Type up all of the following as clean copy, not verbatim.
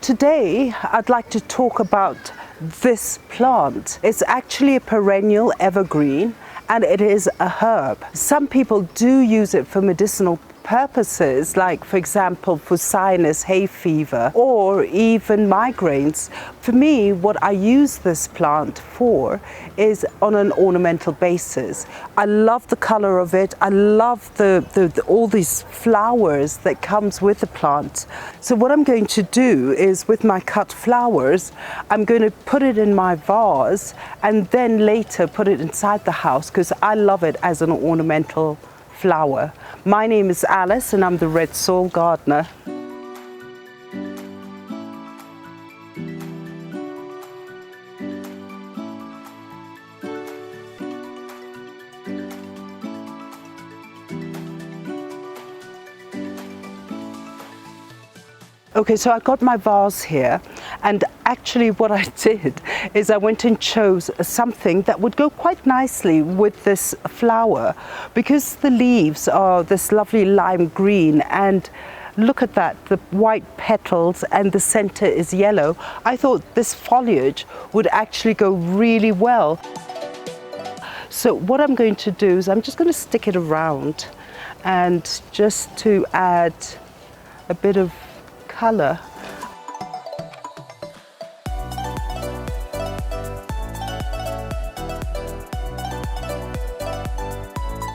today I'd like to talk about this plant. It's actually a perennial evergreen and it is a herb. Some people do use it for medicinal purposes, like for example for sinus, hay fever, or even migraines. For me, what I use this plant for is on an ornamental basis. I love the color of it. I love all these flowers that comes with the plant. So what I'm going to do is, with my cut flowers, I'm going to put it in my vase and then later put it inside the house because I love it as an ornamental flower. My name is Alice and I'm the Red Soil Gardener. Okay, so I got my vase here, and actually what I did is I went and chose something that would go quite nicely with this flower, because the leaves are this lovely lime green, and look at that, the white petals and the center is yellow. I thought this foliage would actually go really well. So what I'm going to do is I'm just going to stick it around, and just to add a bit of color.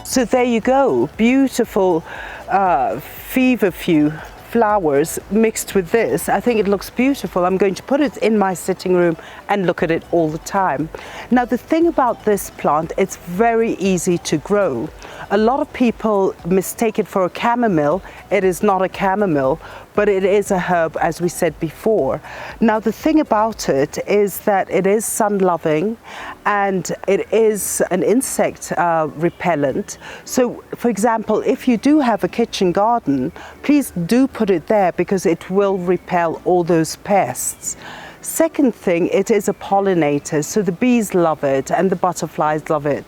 So there you go, beautiful Feverfew flowers mixed with this. I think it looks beautiful. I'm going to put it in my sitting room and look at it all the time. Now the thing about this plant, it's very easy to grow. A lot of people mistake it for a chamomile. It is not a chamomile, but it is a herb, as we said before. Now the thing about it is that it is sun-loving and it is an insect repellent. So for example, if you do have a kitchen garden, please do put it there because it will repel all those pests. Second thing, it is a pollinator, so the bees love it and the butterflies love it.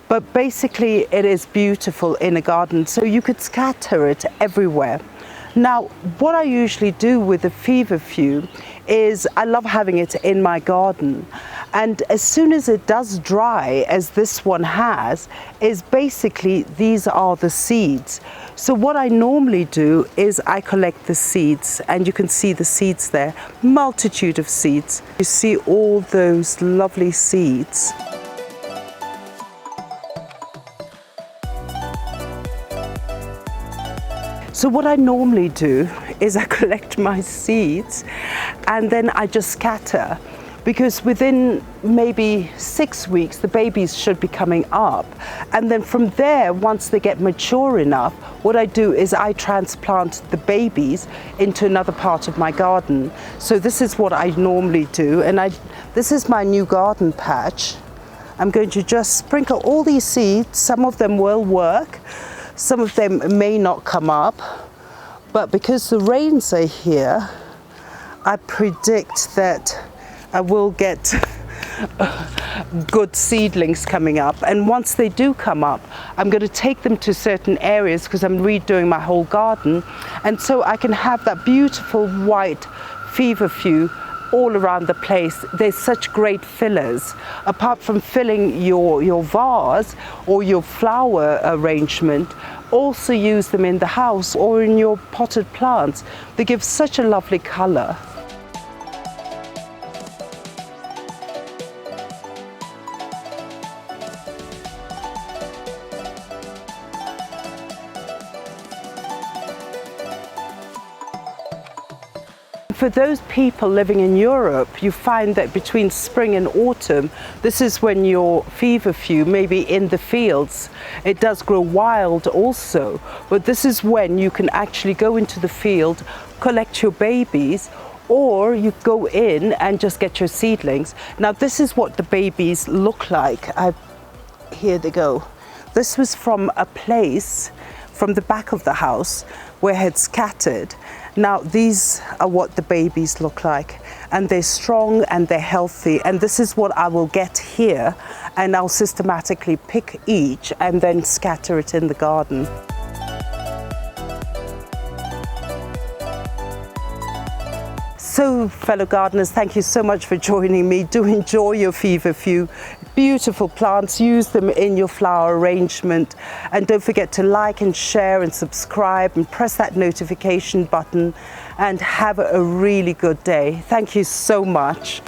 But basically it is beautiful in a garden, so you could scatter it everywhere. Now, what I usually do with the Feverfew is I love having it in my garden. And as soon as it does dry, as this one has, is basically these are the seeds. So what I normally do is I collect the seeds, and you can see the seeds there, multitude of seeds. You see all those lovely seeds. So what I normally do is I collect my seeds and then I just scatter, because within maybe 6 weeks the babies should be coming up, and then from there, once they get mature enough, what I do is I transplant the babies into another part of my garden. So this is what I normally do, and this is my new garden patch. I'm going to just sprinkle all these seeds. Some of them will work. Some of them may not come up, but because the rains are here, I predict that I will get good seedlings coming up. And once they do come up, I'm going to take them to certain areas because I'm redoing my whole garden. And so I can have that beautiful white Feverfew all around the place. There's such great fillers. Apart from filling your vase or your flower arrangement, also use them in the house or in your potted plants. They give such a lovely color. For those people living in Europe, you find that between spring and autumn, this is when your Feverfew may be in the fields. It does grow wild also, but this is when you can actually go into the field, collect your babies, or you go in and just get your seedlings. Now this is what the babies look like. Here they go. This was from a place from the back of the house where I had scattered. Now these are what the babies look like, and they're strong and they're healthy, and this is what I will get here, and I'll systematically pick each and then scatter it in the garden. So fellow gardeners, thank you so much for joining me. Do enjoy your Feverfew. Beautiful plants, use them in your flower arrangement, and don't forget to like and share and subscribe and press that notification button, and have a really good day. Thank you so much.